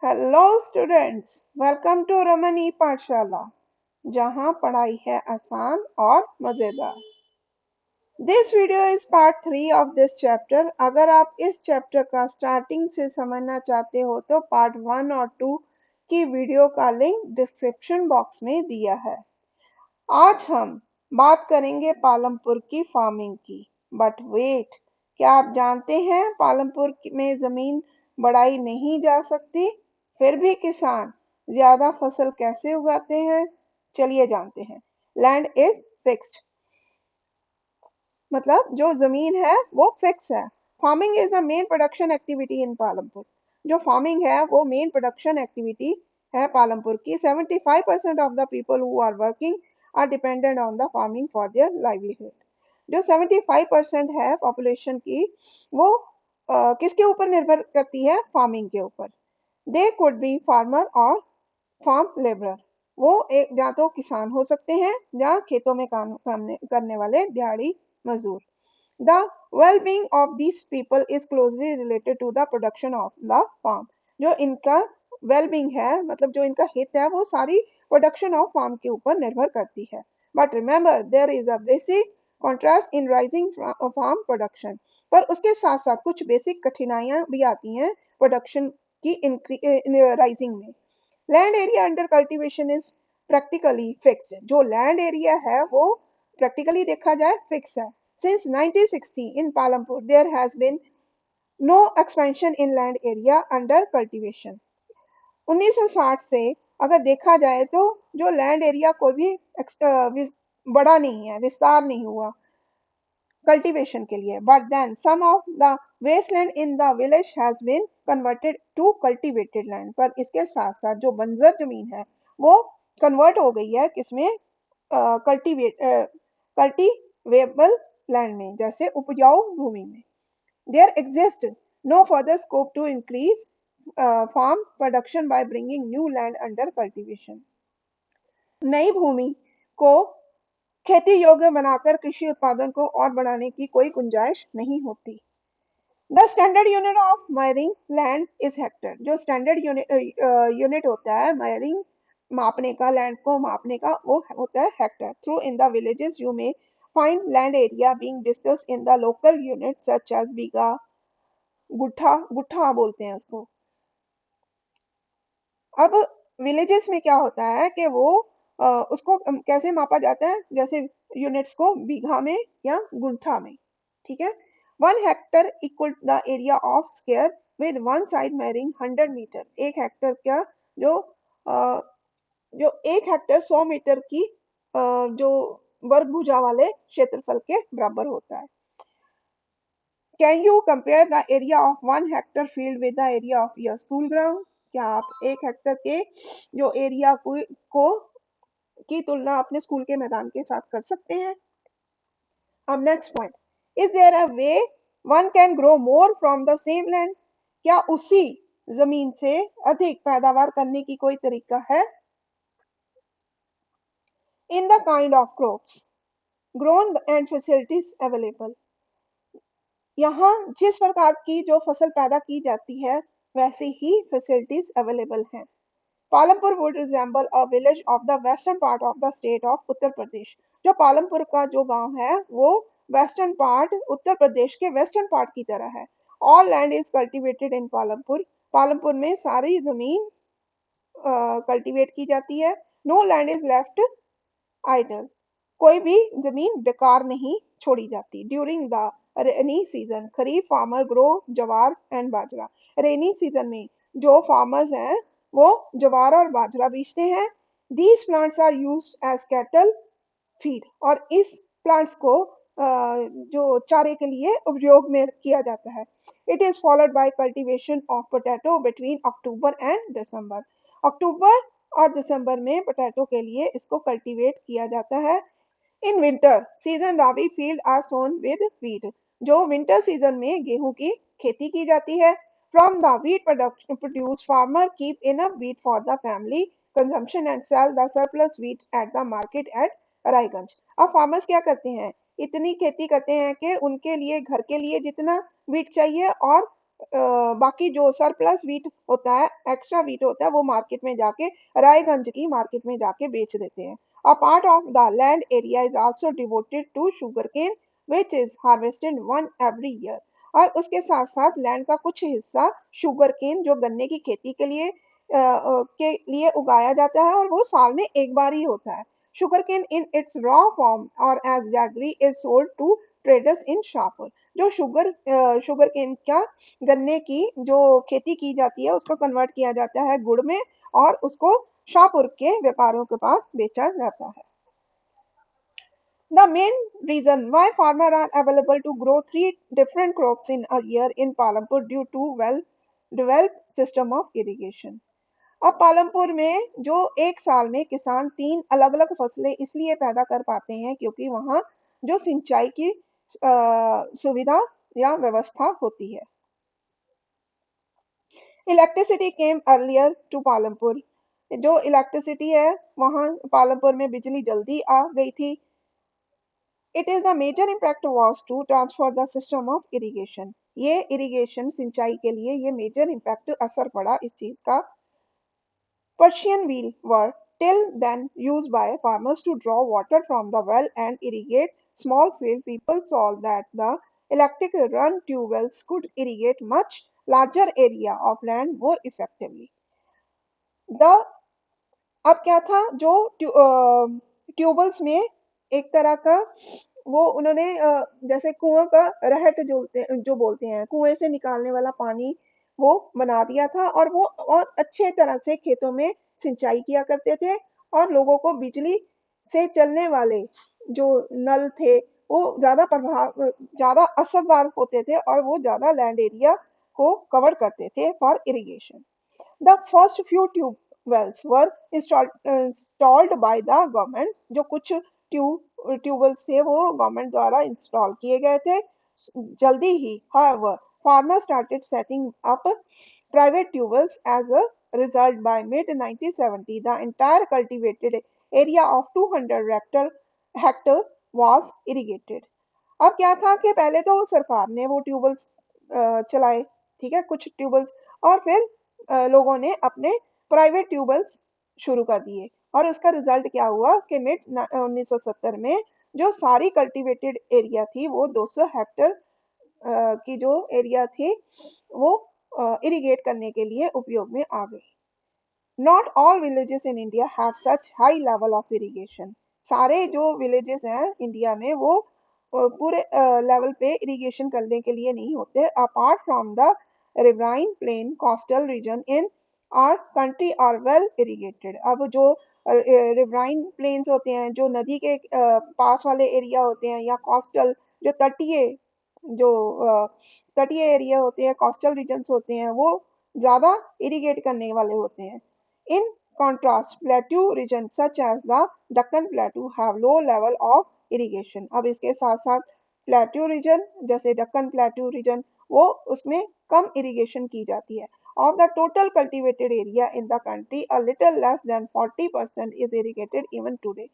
Hello students, welcome to Raman e Pathshala, जहां पढ़ाई है आसान और मजेदार। This video is part 3 of this chapter. अगर आप इस चैप्टर का स्टार्टिंग से समझना चाहते हो तो पार्ट 1 और 2 की वीडियो का लिंक डिस्क्रिप्शन बॉक्स में दिया है। आज हम बात करेंगे पालमपुर की फार्मिंग की। बट वेट, क्या आप जानते हैं पालमपुर में जमीन बढ़ाई नहीं जा सकती? फिर भी किसान ज्यादा फसल कैसे उगाते हैं? चलिए जानते हैं। लैंड इज फिक्स्ड, मतलब जो जमीन है वो फिक्स है। Farming is the main production activity in Palampur. जो फार्मिंग है वो मेन प्रोडक्शन एक्टिविटी है पालमपुर की। 75% of the people who are working are dependent on the farming for their livelihood. जो 75% है पॉपुलेशन की, वो किसके ऊपर निर्भर करती है? फार्मिंग के ऊपर। दे कुड बी फार्मर और फार्म लेबरर। वो एक या तो किसान हो सकते हैं या खेतों में काम करने वाले दिहाड़ी मजदूर। The well-being of these people is closely related to the production of the farm. जो इनका well-being है, मतलब जो इनका हित है, वो सारी प्रोडक्शन ऑफ फार्म के ऊपर निर्भर करती है। But remember there is a basic contrast in rising farm production. पर उसके साथ साथ कुछ बेसिक कठिनाइयां भी आती हैं प्रोडक्शन की राइजिंग में। Land area under cultivation is practically fixed. जो लैंड एरिया है वो प्रैक्टिकली देखा जाए फिक्स है। Since 1960 in Palampur, there has been no expansion in land area under cultivation. 1960 से अगर देखा जाए तो जो लैंड एरिया कोई भी बड़ा नहीं है, विस्तार नहीं हुआ कल्टीवेशन के लिए। But then some of the wasteland in the village has been converted to cultivated land. पर इसके साथ साथ जो बंजर जमीन है वो कन्वर्ट हो गई है किसमें? कल्टीवेबल लैंड में, जैसे उपजाऊ भूमि में। There exist no further scope to increase farm production by bringing new land under cultivation. नई भूमि को खेती योग्य बनाकर कृषि उत्पादन को और बढ़ाने की कोई गुंजाइश नहीं होती। The standard unit of measuring land is Hector. जो स्टैंडर्ड यूनिट होता है मेजरिंग, मापने का, लैंड को मापने का, वो होता है hectare. Through in the villages you may find land area being discussed in the local unit such as bigha, guttha, गुट्ठा बोलते हैं उसको। अब विलेजेस में क्या होता है कि वो उसको कैसे मापा जाता है? जैसे यूनिट्स को बीघा में या गुंठा में। ठीक है। 1 hectare equal the area of square with one side measuring 100 metre. एक हेक्टर क्या, जो अ, जो 1 हेक्टर 100 मीटर की जो वर्ग भुजा वाले क्षेत्रफल के बराबर होता है। Can you compare the area of 1 Hector field with the area of your school ground? क्या आप 1 हेक्टर के जो एरिया को की तुलना अपने स्कूल के मैदान के साथ कर सकते हैं? अब next point, is there a way one can grow more from the same land? क्या उसी जमीन से अधिक पैदावार करने की कोई तरीका है? In the kind of crops grown and facilities available. यहाँ जिस प्रकार की जो फसल पैदा की जाती है वैसी ही फैसिलिटीज अवेलेबल हैं। Palampur would resemble a village of the western part of the state of Uttar Pradesh. जो पालमपुर का जो गांव है वो वेस्टर्न पार्ट, उत्तर प्रदेश के वेस्टर्न पार्ट की तरह है। All land is cultivated in Palampur. Palampur में सारी जमीन कल्टीवेट की जाती है। No land is left idle. कोई भी जमीन बेकार नहीं छोड़ी जाती। During the rainy season kharif farmer grow jowar and bajra. Rainy season में जो फार्मर्स हैं वो जवार और बाजरा बीजते हैं। These plants are used as cattle feed. और इस प्लांट्स को जो चारे के लिए उपयोग में किया जाता है। It is followed by cultivation of potato between October and December. अक्टूबर और दिसंबर में पोटैटो के लिए इसको कल्टीवेट किया जाता है। In winter season rabi field are sown with wheat. जो विंटर सीजन में गेहूं की खेती की जाती है। From the wheat production produce farmer keep enough wheat for the family consumption and sell the surplus wheat at the market at Raiganj. अब farmers क्या करते हैं? इतनी खेती करते हैं कि उनके लिए, घर के लिए जितना व्हीट चाहिए और बाकी जो सरप्लस वीट होता है, एक्स्ट्रा वीट होता है, वो मार्केट में जाके रायगंज की मार्केट में जाके बेच देते हैं। A part of the land area is also devoted to sugar cane which is harvested one every year. और उसके साथ साथ लैंड का कुछ हिस्सा शुगर केन जो गन्ने की खेती के लिए उगाया जाता है, और वो साल में एक बार ही होता है। Sugar cane in its raw form और as jaggery is sold to traders in Shahpur. जो शुगर केन का गन्ने की जो खेती की जाती है उसको कन्वर्ट किया जाता है गुड़ में, और उसको शाहपुर के व्यापारियों के पास बेचा जाता है। The main reason why farmers are available to grow three different crops in a year in Palampur due to well developed system of irrigation। अब पालमपुर में जो एक साल में किसान तीन अलग अलग फसलें इसलिए पैदा कर पाते हैं क्योंकि वहाँ जो सिंचाई की सुविधा या व्यवस्था होती है। Electricity came earlier to Palampur. जो इलेक्ट्रिसिटी है वहाँ पालमपुर में बिजली जल्दी आ गई थी। It is the major impact was to transfer the system of irrigation. ये इरिगेशन सिंचाई के लिए ये मेजर इम्पैक्ट असर पड़ा इस चीज का। Persian wheel were till then used by farmers to draw water from the well and irrigate small fields. People saw that the electric run tube wells could irrigate much larger area of land more effectively. The अब क्या था जो tubules में एक तरह का वो उन्होंने जैसे कुआं का रहट जो बोलते हैं कुएं से निकालने वाला पानी वो बना दिया था, और वो और अच्छे तरह से खेतों में सिंचाई किया करते थे। और लोगों को बिजली से चलने वाले जो नल थे वो ज्यादा असरदार होते थे, और वो ज्यादा लैंड एरिया को कवर करते थे for irrigation. The first few tube wells were installed by the government। जो कुछ ट्यूबवेल्स थे वो गवर्नमेंट द्वारा इंस्टॉल किए गए थे जल्दी ही। However, farmers started setting up private tubewells as a result by mid 1970 the entire cultivated area of 200 hectare was irrigated। अब क्या था कि पहले तो सरकार ने वो ट्यूबवेल्स चलाए, ठीक है, कुछ ट्यूबवेल्स, और फिर लोगों ने अपने प्राइवेट ट्यूबवेल्स शुरू कर दिए। और उसका रिजल्ट क्या हुआ कि मिड 1970 में जो सारी कल्टीवेटेड एरिया थी वो 200 हेक्टेयर की जो एरिया थी वो इरिगेट करने के लिए उपयोग में आ गई। Not all villages in India have such high level of irrigation. सारे जो विलेजेस हैं इंडिया में वो पूरे लेवल पे इरिगेशन करने के लिए नहीं होते। Apart from the riverine plain coastal region in our country are well irrigated. अब जो रिवराइन प्लेन्स होते हैं जो नदी के पास वाले एरिया होते हैं, या कोस्टल जो जो अ, तटीय एरिया होते हैं, कोस्टल रीजन्स होते हैं, वो ज्यादा इरिगेट करने वाले होते हैं। In contrast, plateau regions such as the Deccan Plateau have low level of irrigation। अब इसके साथ साथ प्लेट्यू रीजन जैसे डक्कन प्लेट्यू रीजन वो उसमें कम इरिगेशन की जाती है। Of the total cultivated area in the country, a little less than 40% is irrigated even today।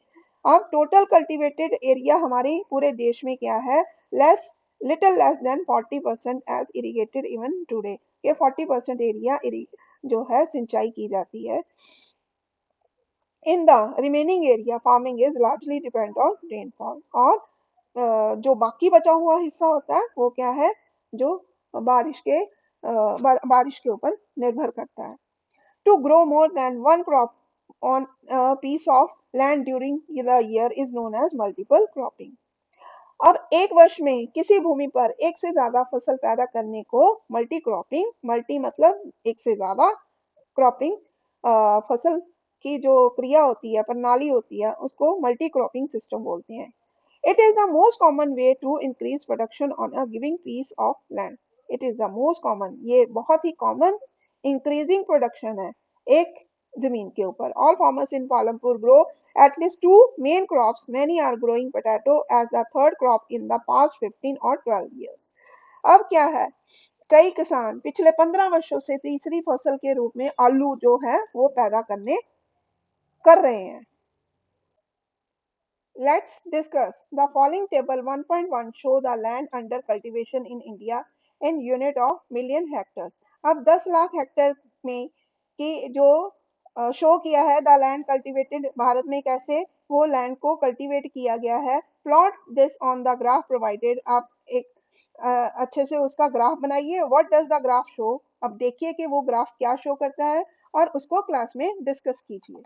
अब टोटल कल्टीवेटेड एरिया हमारे पूरे देश में क्या है, less little less than 40% is irrigated even today. ये 40% एरिया जो है सिंचाई की जाती है। In the remaining area farming is largely depend on rainfall. और जो बाकी बचा हुआ हिस्सा होता है वो क्या है, जो बारिश के बारिश के ऊपर निर्भर करता है। To grow more than one crop on piece of land during the year is known as multiple cropping. अब एक वर्ष में किसी भूमि पर एक से ज्यादा फसल पैदा करने को मल्टी क्रॉपिंग, मल्टी मतलब एक से ज्यादा, क्रॉपिंग फसल की जो क्रिया होती है, प्रणाली होती है, उसको मल्टी क्रॉपिंग सिस्टम बोलते हैं। It is the most common way to increase production on a giving piece of land. It is the most common, ये बहुत ही कॉमन इंक्रीजिंग प्रोडक्शन है एक जमीन के ऊपर। All farmers in Palampur grow at least two main crops। Many are growing potato as the third crop in the past 15 or 12 years। अब क्या है, कई किसान पिछले 15 वर्षों से तीसरी फसल के रूप में आलू जो है वो पैदा कर रहे हैं। Let's discuss the following table 1.1 show the land under cultivation in India in unit of million hectares. अब 10 लाख हेक्टेयर में की जो शो किया है द लैंड कल्टीवेटेड भारत में कैसे वो लैंड को कल्टीवेट किया गया है। Plot this on the graph provided. आप एक अच्छे से उसका ग्राफ बनाइए। What does the graph show. अब देखिए कि वो ग्राफ क्या शो करता है और उसको क्लास में डिस्कस कीजिए।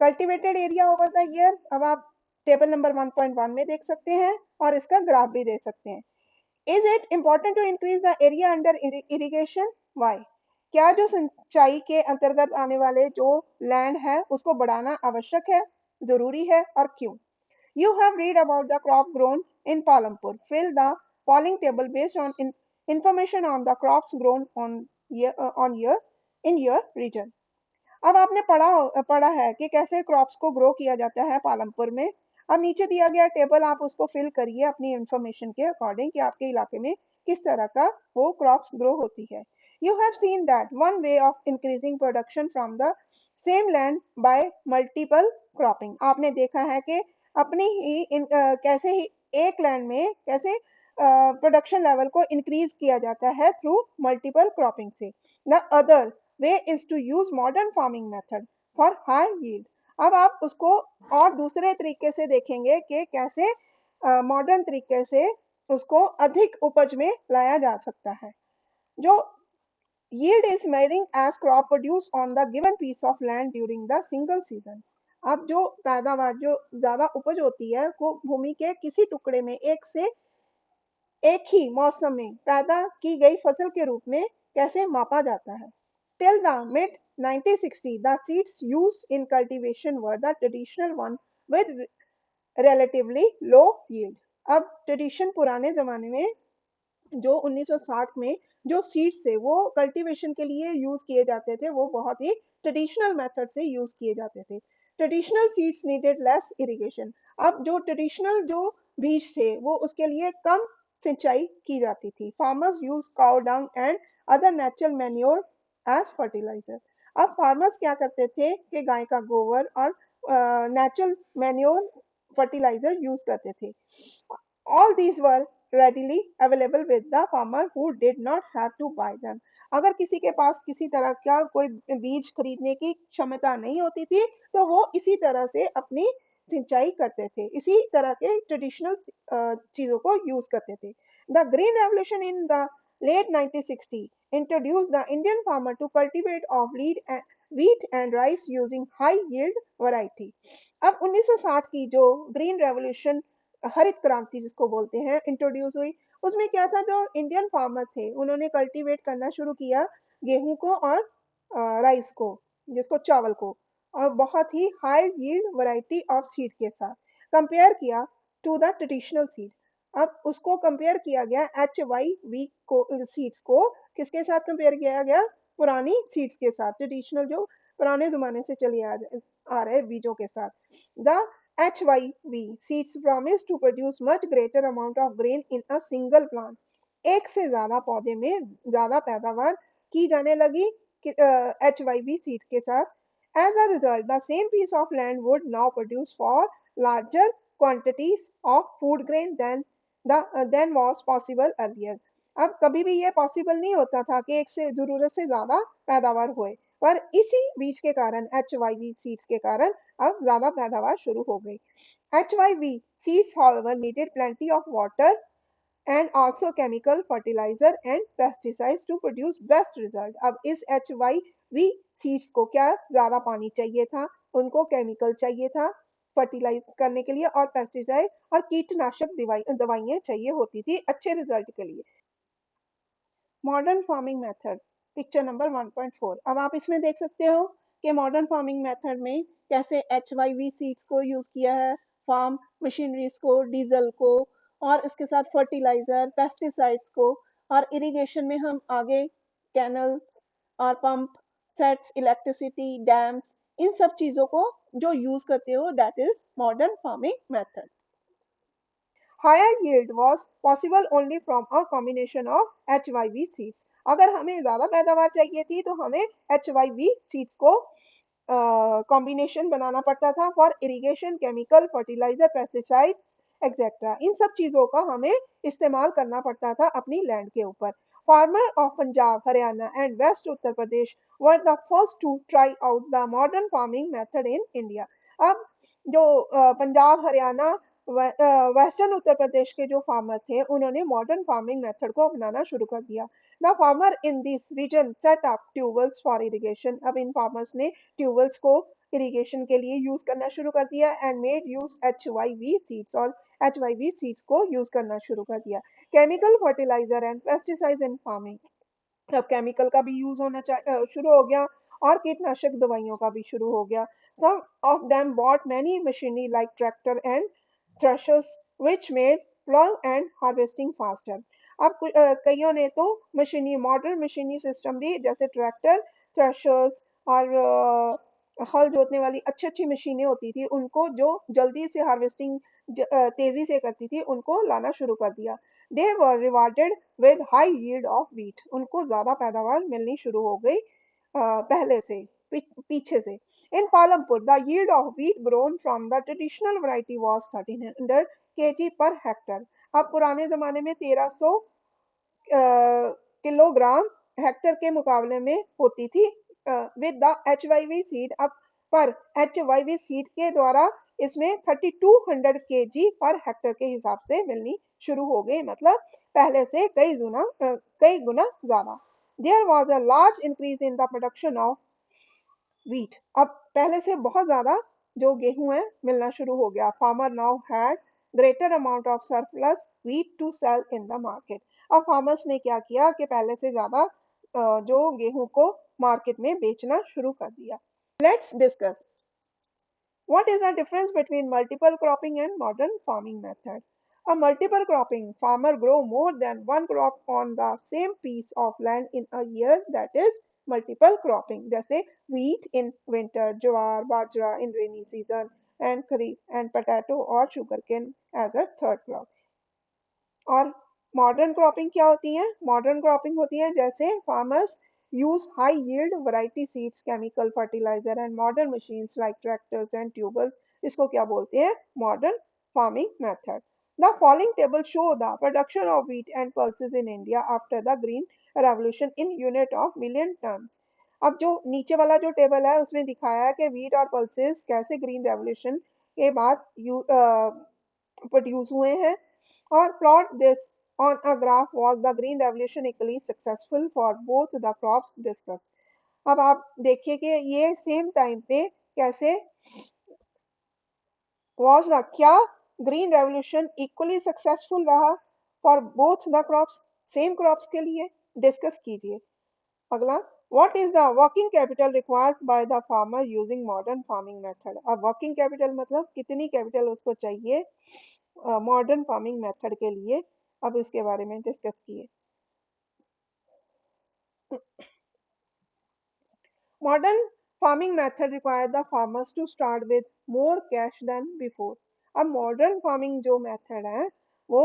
Cultivated area over the year, अब आप टेबल नंबर 1.1 में देख सकते हैं और इसका ग्राफ भी देख सकते हैं। Is it important to increase the area under irrigation? Why? क्या जो सिंचाई के अंतर्गत आने वाले जो लैंड है उसको बढ़ाना आवश्यक है, जरूरी है, और क्यों? You have read about the crop grown in Palampur. Fill the following table based on information on the crops grown on year in your region। अब आपने पढ़ा है कि कैसे क्रॉप्स को ग्रो किया जाता है पालमपुर में। अब नीचे दिया गया टेबल आप उसको फिल करिए अपनी इंफॉर्मेशन के अकॉर्डिंग कि आपके इलाके में किस तरह का वो क्रॉप्स ग्रो होती है। You have seen that one way of increasing production from the same land bye multiple cropping. आपने देखा है कि अपनी ही कैसे ही एक लैंड में कैसे प्रोडक्शन लेवल को इंक्रीज किया जाता है थ्रू मल्टीपल क्रॉपिंग से। The other way is to use modern farming method for high yield. अब आप उसको और दूसरे तरीके से देखेंगे कि कैसे मॉडर्न तरीके से उसको अधिक उपज में लाया जा सकता है। जो yield is measuring as crop produced on the given piece of land during the single season। अब जो पैदावार जो ज्यादा उपज होती है वो भूमि के किसी टुकड़े में एक ही मौसम में पैदा की गई फसल के रूप में कैसे मापा जाता है। Till the mid 1960, the seeds used in cultivation were the traditional one with relatively low yield। अब ट्रेडिशन पुराने जमाने में जो 1960 में जो सीड्स थे वो कल्टीवेशन के लिए यूज किए जाते थे वो बहुत ही ट्रेडिशनल मेथड से यूज किए जाते थे। Traditional seeds needed less irrigation. अब जो ट्रेडिशनल जो बीज थे वो उसके लिए कम सिंचाई की जाती थी। Farmers use cow dung and other natural manure as fertiliser. अब फार्मर्स क्या करते थे कि गाय का गोबर और नेचुरल मैन्योर फर्टिलाइजर यूज करते थे। All these were readily available with the farmer who did not have to buy them। अगर किसी के पास किसी तरह का कोई बीज खरीदने की क्षमता नहीं होती थी तो वो इसी तरह से अपनी सिंचाई करते थे, इसी तरह के ट्रेडिशनल चीजों को यूज करते थे। The green revolution in the late 1960 introduced the Indian farmer to cultivate of wheat and rice using high yield variety। अब 1960 की जो ग्रीन रेवोल्यूशन हरित क्रांति जिसको बोलते हैं इंट्रोड्यूस हुई, उसमें क्या था जो इंडियन फार्मर थे उन्होंने कल्टीवेट करना शुरू किया गेहूं को और राइस को, जिसको चावल को, और बहुत ही high yield variety of seed के साथ कंपेयर किया टू द ट्रेडिशनल सीड। अब उसको कंपेयर किया गया HYV को सीड्स को किसके साथ कंपेयर किया गया? पुरानी सीड्स के साथ, ट्रेडिशनल जो पुराने जमाने से चले आ रहे बीजों के साथ। The HYV seeds promise to produce much greater amount of grain in a single plant। एक से ज्यादा पौधे में ज्यादा पैदावार की जाने लगी HYV सीड के साथ। As a result, the same piece of land would now produce for larger quantities of food grain than was possible earlier। अब कभी भी ये पॉसिबल नहीं होता था कि एक से जरूरत से ज्यादा पैदावार होए, पर इसी बीज के कारण HYV सीड्स के कारण अब ज्यादा पैदावार शुरू हो गई। HYV seeds however needed plenty of water and also chemical fertilizer and pesticides to produce best result। अब इस HYV seeds को क्या ज्यादा पानी चाहिए था, उनको केमिकल चाहिए था फर्टिलाइज करने के लिए और पेस्टिसाइड और कीटनाशक दवाइयाँ चाहिए होती थी अच्छे रिजल्ट के लिए। Modern farming method, picture number 1.4। अब आप इसमें देख सकते हो कि मॉडर्न फार्मिंग मेथड में कैसे HYV सीड्स को यूज किया है, फार्म मशीनरीज को, डीजल को, और इसके साथ फर्टिलाइजर, पेस्टिसाइड्स को, और इरिगेशन में हम आगे कैनल्स और पंप सेट्स, इलेक्ट्रिसिटी, डैम्स, इन सब चीजों को जो यूज करते हो that is modern farming method. Higher yield was possible only from a combination of HYV seeds। अगर हमें ज्यादा पैदावार चाहिए थी तो हमें HYV seeds को कॉम्बिनेशन बनाना पड़ता था for irrigation, chemical fertiliser, pesticides etcetera. इन सब चीज़ों का हमें इस्तेमाल करना पड़ता था अपनी लैंड के ऊपर। Farmer of Punjab, Haryana and west Uttar Pradesh were the first to try out the modern farming method in India. अब जो पंजाब, हरियाणा, वेस्टर्न उत्तर प्रदेश के जो फार्मर थे, उन्होंने मॉडर्न फार्मिंग मेथड को अपनाना शुरू कर दिया। The farmer in this region set up tubewells for irrigation. अब इन फार्मर्स ने ट्यूबवेल्स को इरिगेशन के लिए यूज करना शुरू कर दिया and made use HYV seeds, और HYV सीड्स को यूज करना शुरू कर दिया। Chemical fertiliser and pesticides in farming. अब केमिकल का भी यूज होना शुरू हो गया, और कीटनाशक दवाइयों का भी शुरू हो गया। Some of them bought many machinery like tractor and threshers which made plowing and harvesting faster। अब कईयों ने तो मशीनी मॉडर्न मशीनी सिस्टम भी, जैसे ट्रैक्टर, थ्रेशर्स और हल जोतने वाली अच्छी अच्छी मशीनें होती थी, उनको जो जल्दी से हार्वेस्टिंग तेजी से करती थी, उनको लाना शुरू कर दिया। They were rewarded with high yield of wheat. उनको ज्यादा पैदावार मिलनी शुरू हो गई पहले से, पीछे से। In Palampur, the yield of wheat grown from the traditional variety was 1300 kg per hectare। अब पुराने जमाने में 1300 किलोग्राम हेक्टर के मुकाबले में होती थी विद द HYV सीड। अब पर HYV सीड के द्वारा इसमें 3200 kg पर हेक्टर के हिसाब से मिलनी शुरू हो गई, मतलब पहले से कई गुना ज्यादा। There was a large increase in the production of wheat। अब पहले से बहुत ज्यादा जो गेहूं है मिलना शुरू हो गया। Farmer now had greater amount of surplus wheat to sell in the market. अब फार्मर्स ने क्या किया कि पहले से ज्यादा जो गेहूं को मार्केट में बेचना शुरू कर दिया। Let's discuss what is the difference between multiple cropping and modern farming method? A multiple cropping, farmer grow more than one crop on the same piece of land in a year, that is multiple cropping. जैसे wheat in winter, jowar, bajra in rainy season, and kharif and potato or sugarcane as a third crop। और modern cropping क्या होती है? Modern cropping होती है जैसे farmers use high yield variety seeds, chemical fertiliser and modern machines like tractors and tubewells. इसको क्या बोलते हैं? Modern farming method. The following table show the production of wheat and pulses in India after the green revolution in unit of million tons. अब जो नीचे वाला जो table है उसमें दिखाया है कि व्हीट और पल्सेस कैसे ग्रीन रेवोल्यूशन के बाद प्रोड्यूस हुए हैं। और plot this on a graph, was the green revolution equally successful for both the crops discussed। अब आप देखिए कि ये सेम टाइम पे कैसे was the, क्या ग्रीन रेवोल्यूशन इक्वली सक्सेसफुल रहा for both the crops, same crops के लिए? डिस्कस कीजिए। अगला, what is the working capital required by the farmer using modern farming method? अब वर्किंग कैपिटल मतलब कितनी कैपिटल उसको चाहिए मॉडर्न फार्मिंग मेथड के लिए? अब इसके बारे में डिस्कस किए। Modern farming method require the farmers to start with more cash than before. अब मॉडर्न फार्मिंग जो मेथड है वो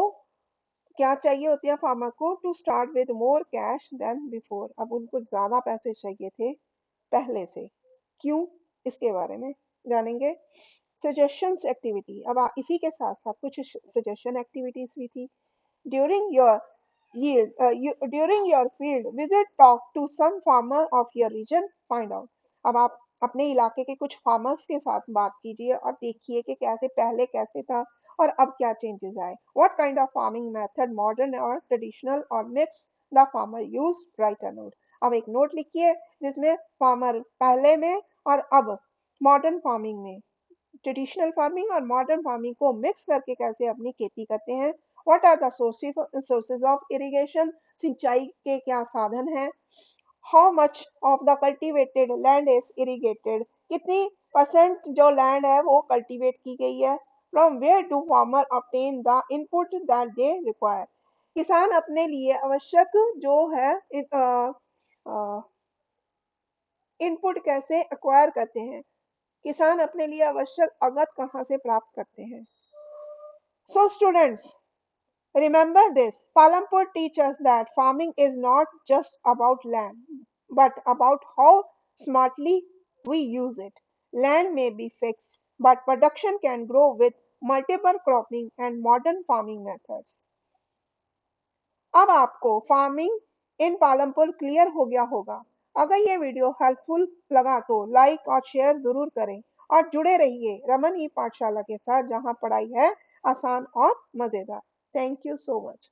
क्या चाहिए होती है फार्मर को? To start with more cash than before. अब उनको ज्यादा पैसे चाहिए थे पहले से। क्यों? इसके बारे में जानेंगे। सजेशंस एक्टिविटी, अब इसी के साथ साथ कुछ सजेशन एक्टिविटीज भी थी। During your during your field visit, talk to some farmer of your region, find out। अब आप अपने इलाके के कुछ फार्मर्स के साथ बात कीजिए और देखिए कि कैसे पहले कैसे था और अब क्या चेंजेस आए। What kind of farming method, modern और ट्रेडिशनल और mix, the farmer use, right a note. अब एक नोट लिखिए जिसमें फार्मर पहले में और अब मॉडर्न फार्मिंग में, ट्रेडिशनल फार्मिंग और मॉडर्न फार्मिंग को मिक्स करके कैसे अपनी खेती करते हैं। What are the sources of irrigation, सिंचाई के क्या साधन हैं। How much of the cultivated land is irrigated, कितनी परसेंट जो लैंड है वो कल्टीवेट की गई है। From where do farmer obtain the input that they require, किसान अपने लिए आवश्यक जो है इनपुट कैसे एक्वायर करते हैं, किसान अपने लिए आवश्यक आगत कहाँ से प्राप्त करते हैं। So students, remember this, Palampur teaches that farming is not just about land, but about how smartly we use it. Land may be fixed, but production can grow with multiple cropping and modern farming methods. अब आपको farming in Palampur clear हो गया होगा। अगर ये video helpful लगा तो like और शेयर जरूर करें और जुड़े रहिए रमन ई पाठशाला के साथ, जहां पढ़ाई है आसान और मजेदार। Thank you so much.